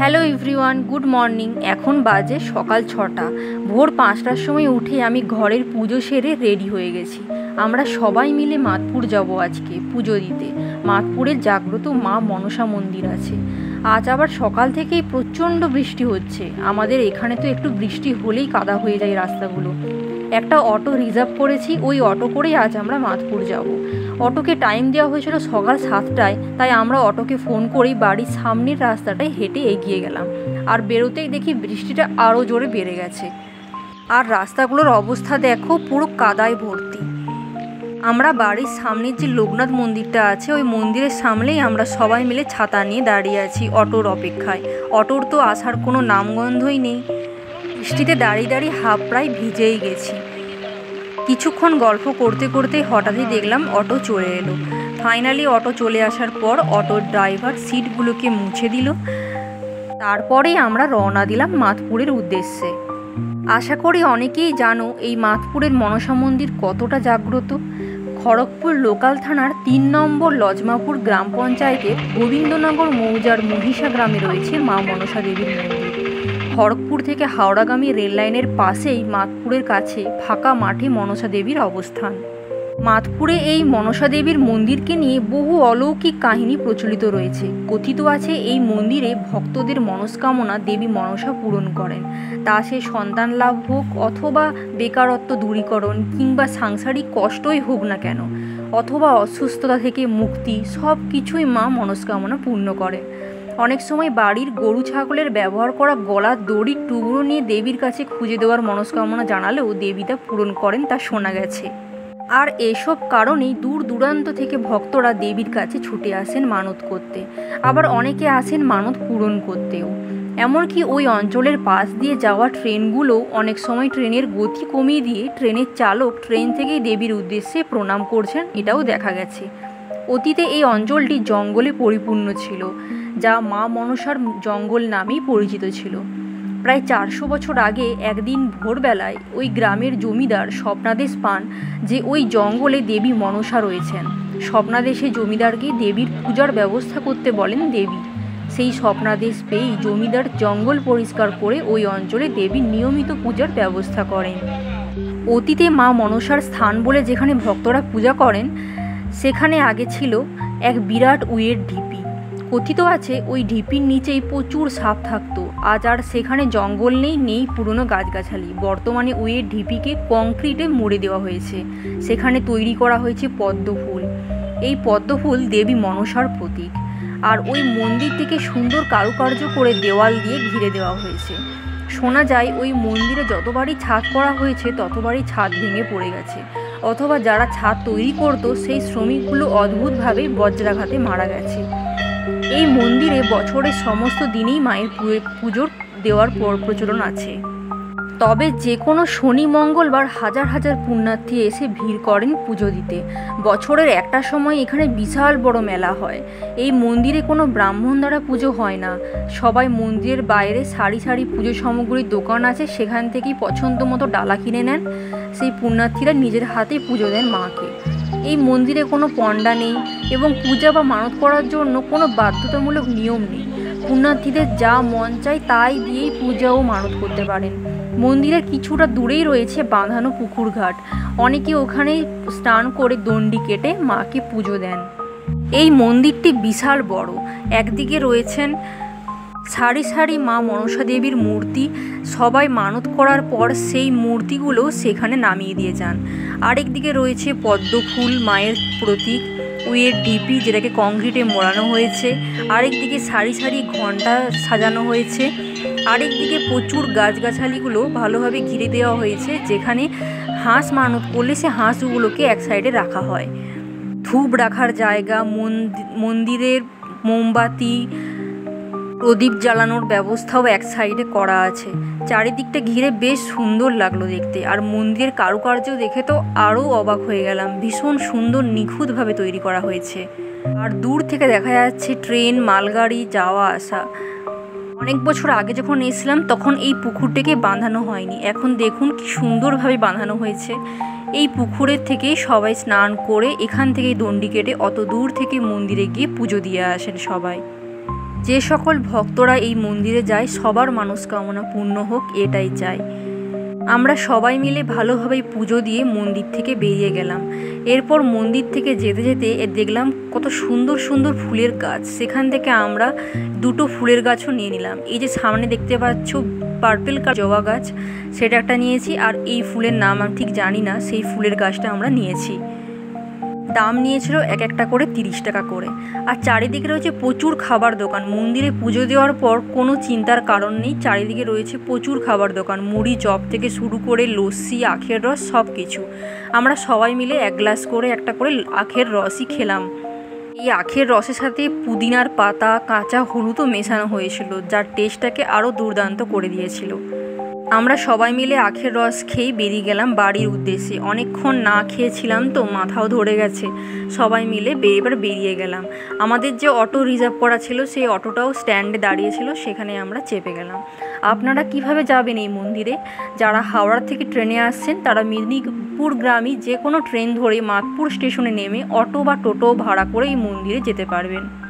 Hello everyone, good morning. এখন বাজে সকাল 6টা। ভোর 5টার সময় উঠে আমি ঘরের পুজো সেরে রেডি হয়ে গেছি। আমরা সবাই মিলে মাতপুর যাব আজকে পুজো দিতে। মাতপুরের জাগ্রত মা মনসা মন্দির আছে। আজ আবার সকাল থেকেই প্রচণ্ড বৃষ্টি হচ্ছে। আমাদের এখানে তো একটু বৃষ্টি হলেই কাদা হয়ে যায় রাস্তাগুলো। একটা অটো রিজার্ভ করেছি, ওই অটো করেই আজ আমরা মাতপুর যাব। অটোকে টাইম দেওয়া হয়েছিল সকাল 7টায়, তাই আমরা অটোকে ফোন করেই বাড়ির সামনের রাস্তাটায় হেঁটে এগিয়ে গেলাম। আর বেরোতেই দেখি বৃষ্টিটা আরও জোরে বেড়ে গেছে। আর রাস্তাগুলোর অবস্থা দেখো, পুরো কাদায় ভর্তি। আমরা বাড়ির সামনের যে লোকনাথ মন্দিরটা আছে, ওই মন্দিরের সামনেই আমরা সবাই মিলে ছাতা নিয়ে দাঁড়িয়ে আছি অটোর অপেক্ষায়। অটোর তো আসার কোনো নামগন্ধই নেই। বৃষ্টিতে দাঁড়িয়ে দাঁড়িয়ে হাফ প্রায় ভিজেই গেছি। কিছুক্ষণ গল্প করতে করতে হঠাৎই দেখলাম অটো চলে এলো। ফাইনালি অটো চলে আসার পর অটোর ড্রাইভার সিটগুলোকে মুছে দিল। তারপরেই আমরা রওনা দিলাম মাতপুরের উদ্দেশ্যে। আশা করি অনেকেই জানো এই মাতপুরের মনসা মন্দির কতটা জাগ্রত। খড়গপুর লোকাল থানার 3 নম্বর লজমাপুর গ্রাম পঞ্চায়েতের গোবিন্দনগর মৌজার মহিষা গ্রামে রয়েছে মা মনসা দেবীর মন্দির। খড়গপুর থেকে হাওড়াগামী রেল লাইনের পাশেই মাতপুরের কাছে ফাঁকা মাঠে মনসা দেবীর অবস্থান। মাতপুরে এই মনসা দেবীর মন্দিরকে নিয়ে বহু অলৌকিক কাহিনী প্রচলিত রয়েছে। কথিত আছে এই মন্দিরে ভক্তদের মনস্কামনা দেবী মনসা পূরণ করেন। তা সে সন্তান লাভ হোক, অথবা বেকারত্ব দূরীকরণ, কিংবা সাংসারিক কষ্টই হোক না কেন, অথবা অসুস্থতা থেকে মুক্তি, সব কিছুই মা মনস্কামনা পূর্ণ করে। অনেক সময় বাড়ির গরু ছাগলের ব্যবহার করা গলার দড়ির টুকরো নিয়ে দেবীর কাছে খুঁজে দেওয়ার মনস্কামনা জানালেও দেবী তা পূরণ করেন, তা শোনা গেছে। আর এসব কারণেই দূর দূরান্ত থেকে ভক্তরা দেবীর কাছে ছুটে আসেন মানত করতে। আবার অনেকে আসেন মানত পূরণ করতেও। এমনকি ওই অঞ্চলের পাশ দিয়ে যাওয়া ট্রেনগুলো অনেক সময় ট্রেনের গতি কমিয়ে দিয়ে ট্রেনের চালক ট্রেন থেকেই দেবীর উদ্দেশ্যে প্রণাম করছেন, এটাও দেখা গেছে। অতীতে এই অঞ্চলটি জঙ্গলে পরিপূর্ণ ছিল, যা মা মনসার জঙ্গল নামেই পরিচিত ছিল। প্রায় 400 বছর আগে একদিন ভোরবেলায় ওই গ্রামের জমিদার স্বপ্নাদেশ পান যে ওই জঙ্গলে দেবী মনসা রয়েছেন। স্বপ্নাদেশে জমিদারকে দেবীর পূজার ব্যবস্থা করতে বলেন দেবী। সেই স্বপ্নাদেশ পেয়েই জমিদার জঙ্গল পরিষ্কার করে ওই অঞ্চলে দেবীর নিয়মিত পূজার ব্যবস্থা করেন। অতীতে মা মনসার স্থান বলে যেখানে ভক্তরা পূজা করেন, সেখানে আগে ছিল এক বিরাট উইয়ের ঢিপি। কথিত আছে ওই ঢিপির নিচেই প্রচুর সাপ থাকতো। আজ আর সেখানে জঙ্গল নেই পুরনো গাছগাছালি। বর্তমানে ওই ঢিপিকে কংক্রিটে মুড়ে দেওয়া হয়েছে। সেখানে তৈরি করা হয়েছে পদ্ম ফুল। এই পদ্ম ফুল দেবী মনসার প্রতীক। আর ওই মন্দিরটিকে সুন্দর কারুকার্য করে দেওয়াল দিয়ে ঘিরে দেওয়া হয়েছে। শোনা যায় ওই মন্দিরে যতবারই ছাদ করা হয়েছে ততবারই ছাদ ভেঙে পড়ে গেছে, অথবা যারা ছাদ তৈরি করতো সেই শ্রমিকগুলো অদ্ভুতভাবে বজ্রাঘাতে মারা গেছে। এই মন্দিরে বছরের সমস্ত দিনেই মায়ের পুজোর দেওয়ার প্রচলন আছে। তবে যে কোনো শনি মঙ্গলবার হাজার হাজার পুণ্যার্থী এসে ভিড় করেন পুজো দিতে। বছরের একটা সময় এখানে বিশাল বড় মেলা হয়। এই মন্দিরে কোনো ব্রাহ্মণ দ্বারা পুজো হয় না। সবাই মন্দিরের বাইরে সারি সারি পুজো সামগ্রীর দোকান আছে, সেখান থেকেই পছন্দ মতো ডালা কিনে নেন। সেই পুণ্যার্থীরা নিজের হাতে পুজো দেন মাকে। এই মন্দিরে কোনো পণ্ডা নেই এবং পূজা বা মানত করার জন্য কোনো বাধ্যতামূলক নিয়ম নেই। পুণ্যার্থীদের যা মন চায় তাই দিয়েই পূজা ও মানত করতে পারেন। মন্দিরের কিছুটা দূরেই রয়েছে বাঁধানো পুকুর ঘাট। অনেকে ওখানেই স্নান করে দণ্ডি কেটে মাকে পুজো দেন। এই মন্দিরটি বিশাল বড়। একদিকে রয়েছেন সারি সারি মা মনসা দেবীর মূর্তি। সবাই মানত করার পর সেই মূর্তিগুলো সেখানে নামিয়ে দিয়ে যান। আরেকদিকে রয়েছে পদ্ম ফুল, মায়ের প্রতীক, উইয়ের ঢিপি যেটাকে কংক্রিটে মোড়ানো হয়েছে। আরেকদিকে সারি সারি ঘণ্টা সাজানো হয়েছে। আরেকদিকে প্রচুর গাছগাছালিগুলো ভালোভাবে ঘিরে দেওয়া হয়েছে, যেখানে হাঁস মানত করলে সে হাঁসগুলোকে এক সাইডে রাখা হয়। ধূপ রাখার জায়গা, মন্দিরের মোমবাতি, প্রদীপ জ্বালানোর ব্যবস্থাও এক সাইডে করা আছে। চারিদিকটা ঘিরে বেশ সুন্দর লাগলো দেখতে। আর মন্দিরের কারুকার্য দেখে তো আরও অবাক হয়ে গেলাম। ভীষণ সুন্দর নিখুঁতভাবে তৈরি করা হয়েছে। আর দূর থেকে দেখা যাচ্ছে ট্রেন, মালগাড়ি যাওয়া আসা। অনেক বছর আগে যখন এসেছিলাম তখন এই পুকুরটাকে বাঁধানো হয়নি। এখন দেখুন কি সুন্দরভাবে বাঁধানো হয়েছে। এই পুকুরের থেকেই সবাই স্নান করে এখান থেকেই দণ্ডি কেটে অত দূর থেকে মন্দিরে গিয়ে পুজো দিয়ে আসেন সবাই। যে সকল ভক্তরা এই মন্দিরে যায় সবার মনস্কামনা পূর্ণ হোক, এটাই চাই। আমরা সবাই মিলে ভালোভাবে পুজো দিয়ে মন্দির থেকে বেরিয়ে গেলাম। এরপর মন্দির থেকে যেতে যেতে দেখলাম কত সুন্দর সুন্দর ফুলের গাছ। সেখান থেকে আমরা দুটো ফুলের গাছও নিয়ে নিলাম। এই যে সামনে দেখতে পাচ্ছ পার্পেল জবা গাছ, সেটা একটা নিয়েছি। আর এই ফুলের নাম আমি ঠিক জানি না, সেই ফুলের গাছটা আমরা নিয়েছি। দাম নিয়েছিল এক একটা করে 30 টাকা করে। আর চারিদিকে রয়েছে প্রচুর খাবার দোকান। মন্দিরে পুজো দেওয়ার পর কোনো চিন্তার কারণ নেই, চারিদিকে রয়েছে প্রচুর খাবার দোকান, মুড়ি চপ থেকে শুরু করে লস্যি, আখের রস সব কিছু। আমরা সবাই মিলে এক গ্লাস করে একটা করে আখের রসই খেলাম। এই আখের রসের সাথে পুদিনার পাতা, কাঁচা হলুদও মেশানো হয়েছিল, যার টেস্টটাকে আরও দুর্দান্ত করে দিয়েছিল। আমরা সবাই মিলে আখের রস খেয়েই বেরিয়ে গেলাম বাড়ির উদ্দেশ্যে। অনেকক্ষণ না খেয়েছিলাম তো মাথাও ধরে গেছে। সবাই মিলে এবার বেরিয়ে গেলাম। আমাদের যে অটো রিজার্ভ করা ছিল সেই অটোটাও স্ট্যান্ডে দাঁড়িয়েছিল, সেখানে আমরা চেপে গেলাম। আপনারা কিভাবে যাবেন এই মন্দিরে? যারা হাওড়া থেকে ট্রেনে আসছেন তারা মেদিনীপুর গ্রামে যে কোনো ট্রেন ধরে মাতপুর স্টেশনে নেমে অটো বা টোটো ভাড়া করে এই মন্দিরে যেতে পারবেন।